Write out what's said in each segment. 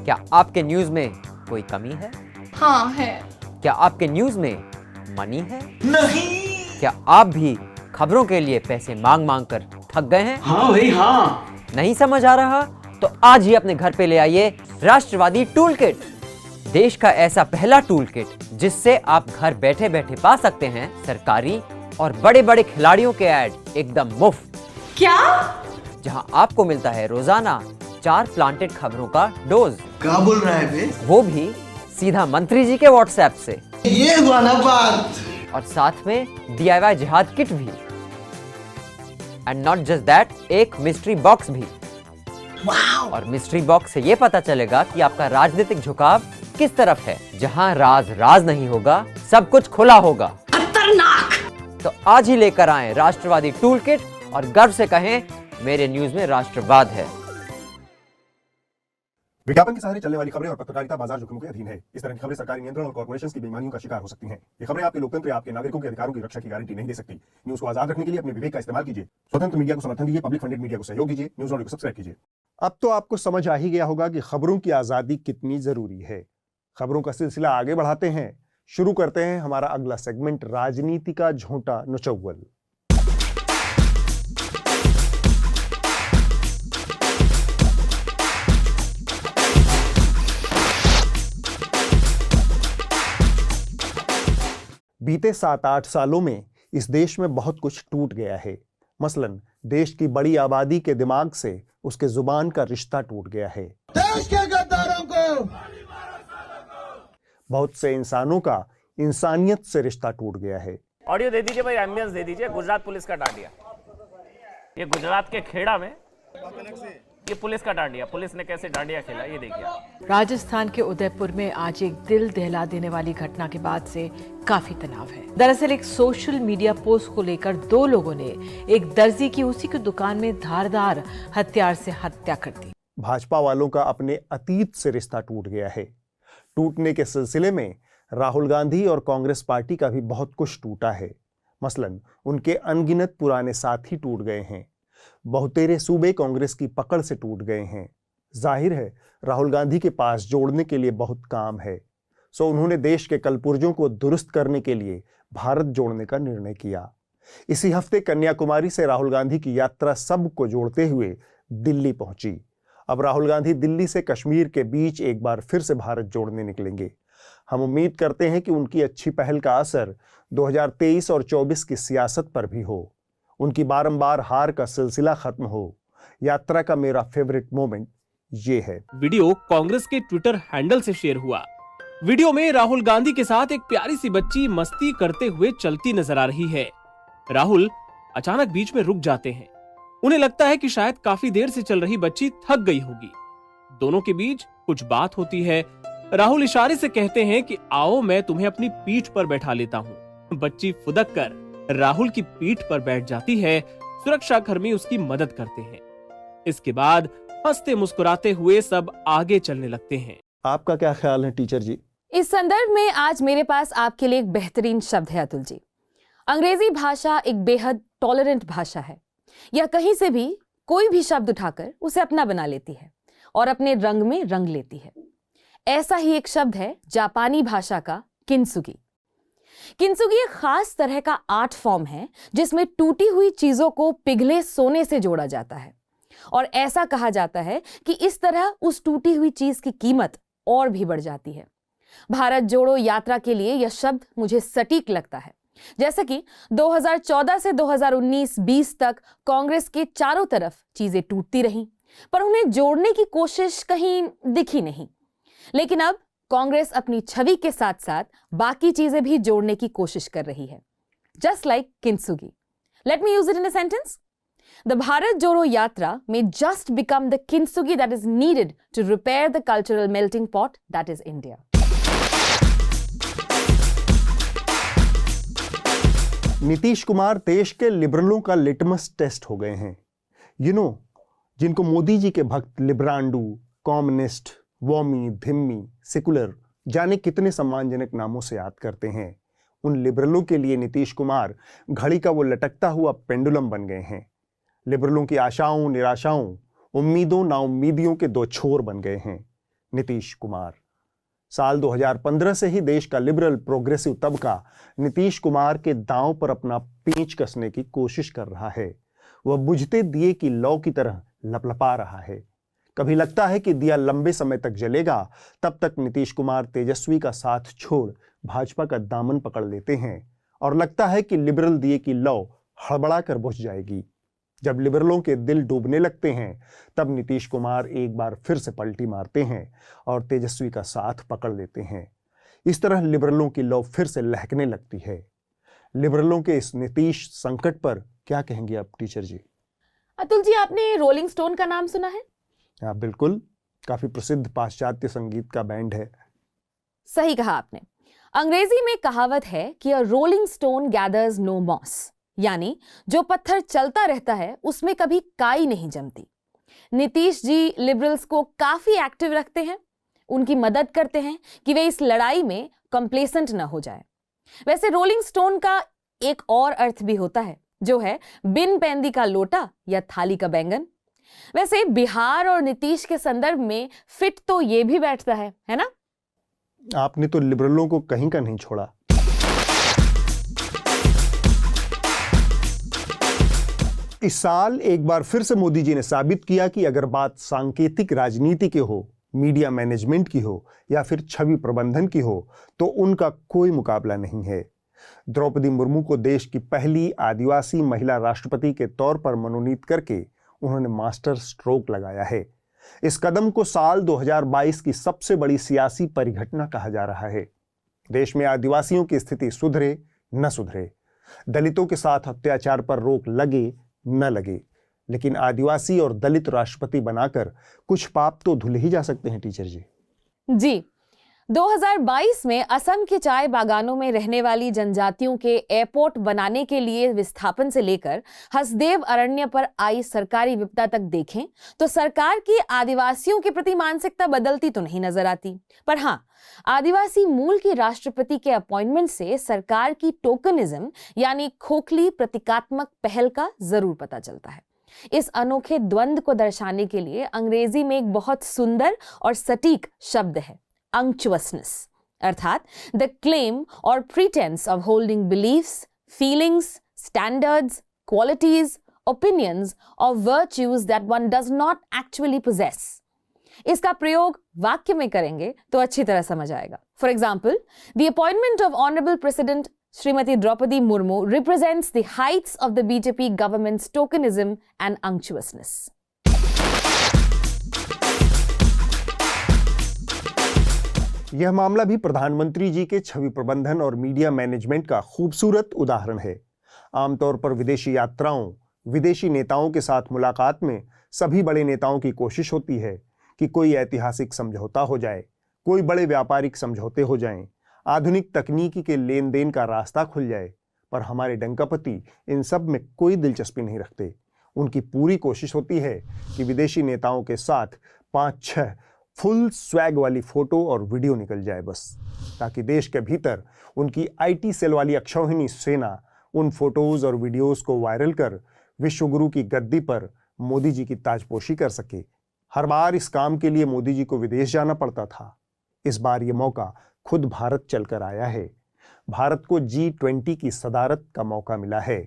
क्या आपके न्यूज में कोई कमी है? हाँ है। क्या आपके न्यूज में मनी है? नहीं। क्या आप भी खबरों के लिए पैसे मांग मांग कर थक गए हैं? हाँ भाई हाँ। नहीं समझ आ रहा तो आज ही अपने घर पे ले आइए राष्ट्रवादी टूल किट, देश का ऐसा पहला टूल किट जिससे आप घर बैठे बैठे पा सकते हैं सरकारी और बड़े बड़े खिलाड़ियों के ऐड एकदम मुफ्त। क्या? जहां आपको मिलता है रोजाना 4 प्लांटेड खबरों का डोज। क्या बोल रहा है बे? वो भी सीधा मंत्री जी के व्हाट्सएप से। ये हुआ ना बात। और साथ में DIY जिहाद किट भी। एंड नॉट जस्ट दैट, एक मिस्ट्री बॉक्स भी। और मिस्ट्री बॉक्स से ये पता चलेगा कि आपका राजनीतिक झुकाव किस तरफ है। जहां राज राज नहीं होगा, सब कुछ खुला होगा। खतरनाक। तो आज ही लेकर आए राष्ट्रवादी टूल किट और गर्व से कहें मेरे न्यूज में राष्ट्रवाद है। विज्ञापन के सहारे चलने वाली खबरें और पत्रकारिता बाजार जोखिम के अधीन है। इस तरह की खबरें सरकारी नियंत्रण और कॉर्पोरेशंस की बेईमानियों का शिकार हो सकती हैं। ये खबरें आपके लोकतंत्र या आपके नागरिकों के अधिकारों की रक्षा की गारंटी नहीं दे सकती। न्यूज को आजाद रखने के लिए अपने विवेक का इस्तेमाल कीजिए। स्वतंत्र मीडिया को समर्थन दीजिए, पब्लिक फंडेड मीडिया को सहयोग दीजिए। न्यूज ऑडियो को सब्सक्राइब कीजिए। अब तो आपको समझ आ ही गया होगा कि खबरों की आजादी कितनी जरूरी है। खबरों का सिलसिला आगे बढ़ाते हैं। शुरू करते हैं हमारा अगला सेगमेंट, राजनीति का झोंटा नचौवल। बीते 7-8 सालों में इस देश में बहुत कुछ टूट गया है। मसलन देश की बड़ी आबादी के दिमाग से उसके जुबान का रिश्ता टूट गया है। देश के गद्दारों को, बहुत से इंसानों का इंसानियत से रिश्ता टूट गया है। ऑडियो दे दीजिए भाई, एम्बियंस दे दीजिए। गुजरात पुलिस का डांडिया, ये गुजरात के खेड़ा में ये पुलिस का डांडिया, पुलिस ने कैसे डांडिया खेला ये देखिए। राजस्थान के उदयपुर में आज एक दिल दहला देने वाली घटना के बाद से काफी तनाव है। दरअसल एक सोशल मीडिया पोस्ट को लेकर 2 लोगों ने एक दर्जी की उसी की दुकान में धारदार हथियार से हत्या कर दी। भाजपा वालों का अपने अतीत से रिश्ता टूट गया है। टूटने के सिलसिले में राहुल गांधी और कांग्रेस पार्टी का भी बहुत कुछ टूटा है। मसलन उनके अनगिनत पुराने साथी टूट गए हैं। बहुतेरे सूबे कांग्रेस की पकड़ से टूट गए हैं। जाहिर है राहुल गांधी के पास जोड़ने के लिए बहुत काम है, सो उन्होंने देश के कलपुर्जों को दुरुस्त करने के लिए भारत जोड़ने का निर्णय किया। इसी हफ्ते कन्याकुमारी से राहुल गांधी की यात्रा सबको जोड़ते हुए दिल्ली पहुंची। अब राहुल गांधी दिल्ली से कश्मीर के बीच एक बार फिर से भारत जोड़ने निकलेंगे। हम उम्मीद करते हैं कि उनकी अच्छी पहल का असर 2023 और 24 की सियासत पर भी हो, उनकी बारंबार हार का सिलसिला खत्म हो। यात्रा का मेरा फेवरेट मोमेंट ये है। वीडियो कांग्रेस के ट्विटर हैंडल से शेयर हुआ। वीडियो में राहुल गांधी के साथ एक प्यारी सी बच्ची मस्ती करते हुए चलती नजर आ रही है। राहुल अचानक बीच में रुक जाते हैं। उन्हें लगता है कि शायद काफी देर से चल रही बच्ची थक गई होगी। दोनों के बीच कुछ बात होती है। राहुल इशारे से कहते हैं कि आओ मैं तुम्हें अपनी पीठ पर बैठा लेता हूँ। बच्ची फुदक कर राहुल की पीठ पर बैठ जाती है। सुरक्षाकर्मी उसकी मदद करते हैं। इसके बाद हंसते मुस्कुराते हुए सब आगे चलने लगते हैं। आपका क्या ख्याल है टीचर जी? इस संदर्भ में आज मेरे पास आपके लिए एक बेहतरीन शब्द है अतुल जी। अंग्रेजी भाषा एक बेहद टॉलरेंट भाषा है। यह कहीं से भी कोई भी शब्द उठाकर उसे अपना बना लेती है और अपने रंग में रंग लेती है। ऐसा ही एक शब्द है जापानी भाषा का किंसुगी। किंसुगी एक खास तरह का आर्ट फॉर्म है जिसमें टूटी हुई चीजों को पिघले सोने से जोड़ा जाता है और ऐसा कहा जाता है कि इस तरह उस टूटी हुई चीज की कीमत और भी बढ़ जाती है। भारत जोड़ो यात्रा के लिए यह शब्द मुझे सटीक लगता है। जैसे कि 2014 से 2019-20 तक कांग्रेस के चारों तरफ चीजें टूटती रहीं, पर उन्हें जोड़ने की कोशिश कहीं दिखी नहीं। लेकिन अब कांग्रेस अपनी छवि के साथ साथ बाकी चीजें भी जोड़ने की कोशिश कर रही है, just like kintsugi. Let me use it in a sentence. The Bharat Jodo Yatra may just become the kintsugi that is needed to repair the cultural melting pot that is India. Nitish Kumar देश के लिबरलों का लिटमस टेस्ट हो गए हैं। जिनको मोदी जी के भक्त लिब्रांडू, कम्युनिस्ट, वॉमी, धिम्मी, सेकुलर जाने कितने सम्मानजनक नामों से याद करते हैं, उन लिबरलों के लिए नीतीश कुमार घड़ी का वो लटकता हुआ पेंडुलम बन गए हैं। लिबरलों की आशाओं, निराशाओं, उम्मीदों, नाउम्मीदियों के 2 छोर बन गए हैं। नीतीश कुमार। साल 2015 से ही देश का लिबरल प्रोग्रेसिव तबका नीतीश कुमार के दांव पर अपना पेंच कसने की कोशिश कर रहा है। वह बुझते दिए की लौ की तरह लपलपा रहा है। कभी लगता है कि दिया लंबे समय तक जलेगा, तब तक नीतीश कुमार तेजस्वी का साथ छोड़ भाजपा का दामन पकड़ लेते हैं और लगता है कि लिबरल दिए की लौ हड़बड़ा कर बुझ जाएगी। जब लिबरलों के दिल डूबने लगते हैं, तब नीतीश कुमार एक बार फिर से पलटी मारते हैं और तेजस्वी का साथ पकड़ लेते हैं। इस तरह लिबरलों की लौ फिर से लहकने लगती है। लिबरलों के इस नीतीश संकट पर क्या कहेंगे आप टीचर जी? अतुल जी, आपने रोलिंग स्टोन का नाम सुना है? हाँ बिल्कुल, काफी प्रसिद्ध पाश्चात्य संगीत का बैंड है। सही कहा आपने। अंग्रेजी में कहावत है कि a rolling stone gathers no moss, यानी जो पत्थर चलता रहता है उसमें कभी काई नहीं जमती। नीतीश जी लिबरल्स को काफी एक्टिव रखते हैं, उनकी मदद करते हैं कि वे इस लड़ाई में कंप्लेसेंट न हो जाए। वैसे रोलिंग स्टोन का एक और अर्थ भी होता है, जो है बिन पैंदी का लोटा या थाली का बैंगन। वैसे बिहार और नीतीश के संदर्भ में फिट तो ये भी बैठता है ना? आपने तो लिबरलों को कहीं का नहीं छोड़ा। इस साल एक बार फिर से मोदी जी ने साबित किया कि अगर बात सांकेतिक राजनीति की हो, मीडिया मैनेजमेंट की हो या फिर छवि प्रबंधन की हो, तो उनका कोई मुकाबला नहीं है। द्रौपदी मुर्मू को देश की पहली आदिवासी महिला राष्ट्रपति के तौर पर मनोनीत करके उन्होंने मास्टर स्ट्रोक लगाया है। इस कदम को साल 2022 की सबसे बड़ी सियासी परिघटना कहा जा रहा है। देश में आदिवासियों की स्थिति सुधरे न सुधरे, दलितों के साथ अत्याचार पर रोक लगे न लगे, लेकिन आदिवासी और दलित राष्ट्रपति बनाकर कुछ पाप तो धुल ही जा सकते हैं टीचर जी। जी, 2022 में असम के चाय बागानों में रहने वाली जनजातियों के एयरपोर्ट बनाने के लिए विस्थापन से लेकर हसदेव अरण्य पर आई सरकारी विपदा तक देखें तो सरकार की आदिवासियों के प्रति मानसिकता बदलती तो नहीं नजर आती। पर हां, आदिवासी मूल की राष्ट्रपति के अपॉइंटमेंट से सरकार की टोकनिज्म यानी खोखली प्रतीकात्मक पहल का जरूर पता चलता है। इस अनोखे द्वंद्व को दर्शाने के लिए अंग्रेजी में एक बहुत सुंदर और सटीक शब्द है, unctuousness, अर्थात the claim or pretense of holding beliefs, feelings, standards, qualities, opinions or virtues that one does not actually possess. इसका प्रयोग वाक्य में करेंगे तो अच्छी तरह समझ आएगा। For example, the appointment of Honorable President Srimati Draupadi Murmu represents the heights of the BJP government's tokenism and unctuousness. यह मामला भी प्रधानमंत्री जी के छवि प्रबंधन और मीडिया मैनेजमेंट का खूबसूरत उदाहरण है। आमतौर पर विदेशी यात्राओं, विदेशी नेताओं के साथ मुलाकात में सभी बड़े नेताओं की कोशिश होती है कि कोई ऐतिहासिक समझौता हो जाए, कोई बड़े व्यापारिक समझौते हो जाएं, आधुनिक तकनीकी के लेन देन का रास्ता खुल जाए। पर हमारे डंकापति इन सब में कोई दिलचस्पी नहीं रखते। उनकी पूरी कोशिश होती है कि विदेशी नेताओं के साथ 5-6 फुल स्वैग वाली फोटो और वीडियो निकल जाए बस, ताकि देश के भीतर उनकी आईटी सेल वाली अक्षौहिणी सेना उन फोटोज और वीडियोस को वायरल कर विश्वगुरु की गद्दी पर मोदी जी की ताजपोशी कर सके। हर बार इस काम के लिए मोदी जी को विदेश जाना पड़ता था। इस बार ये मौका खुद भारत चलकर आया है। भारत को G20 की सदारत का मौका मिला है,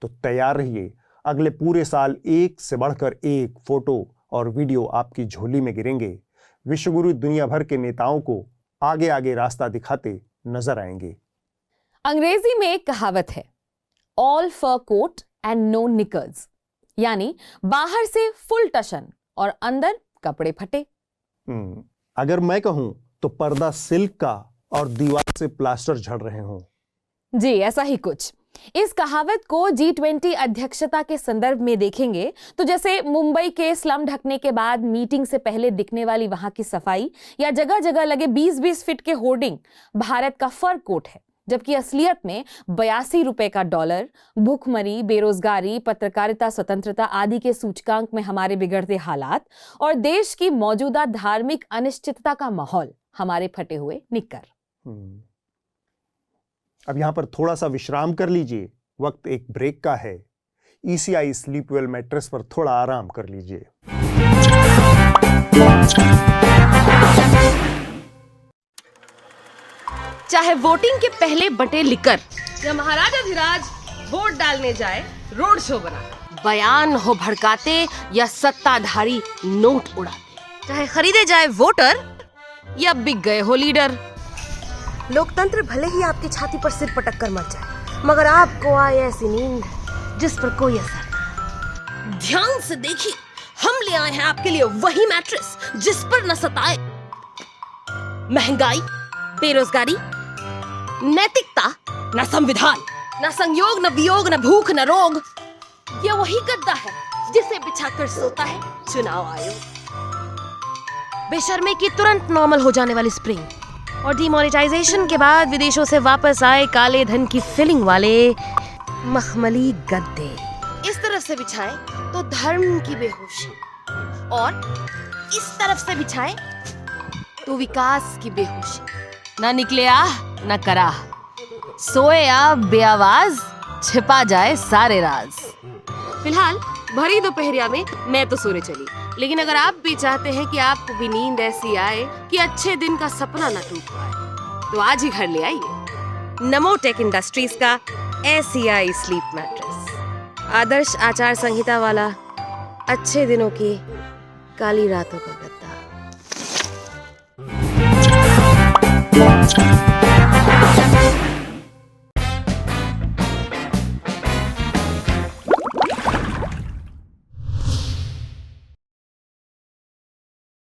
तो तैयार रहिए। अगले पूरे साल एक से बढ़कर एक फोटो और वीडियो आपकी झोली में गिरेंगे। विश्वगुरु दुनिया भर के नेताओं को आगे आगे रास्ता दिखाते नजर आएंगे। अंग्रेजी में एक कहावत है, all fur coat and no knickers, यानी बाहर से फुल टशन और अंदर कपड़े फटे। अगर मैं कहूं तो पर्दा सिल्क का और दीवार से प्लास्टर झड़ रहे हों। जी, ऐसा ही कुछ। इस कहावत को G20 अध्यक्षता के संदर्भ में देखेंगे तो जैसे मुंबई के स्लम ढकने के बाद मीटिंग से पहले दिखने वाली वहां की सफाई या जगह जगह लगे 20-20 फीट के होर्डिंग भारत का फर कोट है, जबकि असलियत में 82 रुपए का डॉलर, भूखमरी, बेरोजगारी, पत्रकारिता स्वतंत्रता आदि के सूचकांक में हमारे बिगड़ते हालात और देश की मौजूदा धार्मिक अनिश्चितता का माहौल हमारे फटे हुए निक्कर। अब यहां पर थोड़ा सा विश्राम कर लीजिए, वक्त एक ब्रेक का है। ECI स्लीपवेल मैट्रेस पर थोड़ा आराम कर लीजिए। चाहे वोटिंग के पहले बटे लिकर या महाराजा धीराज वोट डालने जाए रोड शो बना, बयान हो भड़काते या सत्ताधारी नोट उड़ाते, चाहे खरीदे जाए वोटर या बिक गए हो लीडर। लोकतंत्र भले ही आपकी छाती पर सिर पटक कर मर जाए, मगर आपको आए ऐसी नींद जिस पर कोई असर ना। ध्यान से देखिए, हम ले आए हैं आपके लिए वही मैट्रेस जिस पर न सताए महंगाई, बेरोजगारी, नैतिकता, न संविधान, न संयोग, न वियोग, न भूख, न रोग। यह वही गद्दा है जिसे बिछाकर सोता है चुनाव आयोग। बेशर्मी की तुरंत नॉर्मल हो जाने वाली स्प्रिंग और डिमोनेटाइजेशन के बाद विदेशों से वापस आए काले धन की फिलिंग वाले मखमली गद्दे इस तरफ से बिछाएं तो धर्म की बेहोशी, और इस तरफ से बिछाएं तो विकास की बेहोशी। ना निकले आह न कराह, सोए आ बेआवाज, छिपा जाए सारे राज। फिलहाल भरी दोपहरिया में मैं तो सोने चली, लेकिन अगर आप भी चाहते हैं कि आपको भी नींद ऐसी आए कि अच्छे दिन का सपना न टूट पाए, तो आज ही घर ले आइए नमो टेक इंडस्ट्रीज का SCI स्लीप मैट्रेस। आदर्श आचार संहिता वाला, अच्छे दिनों की काली रातों का गद्दा।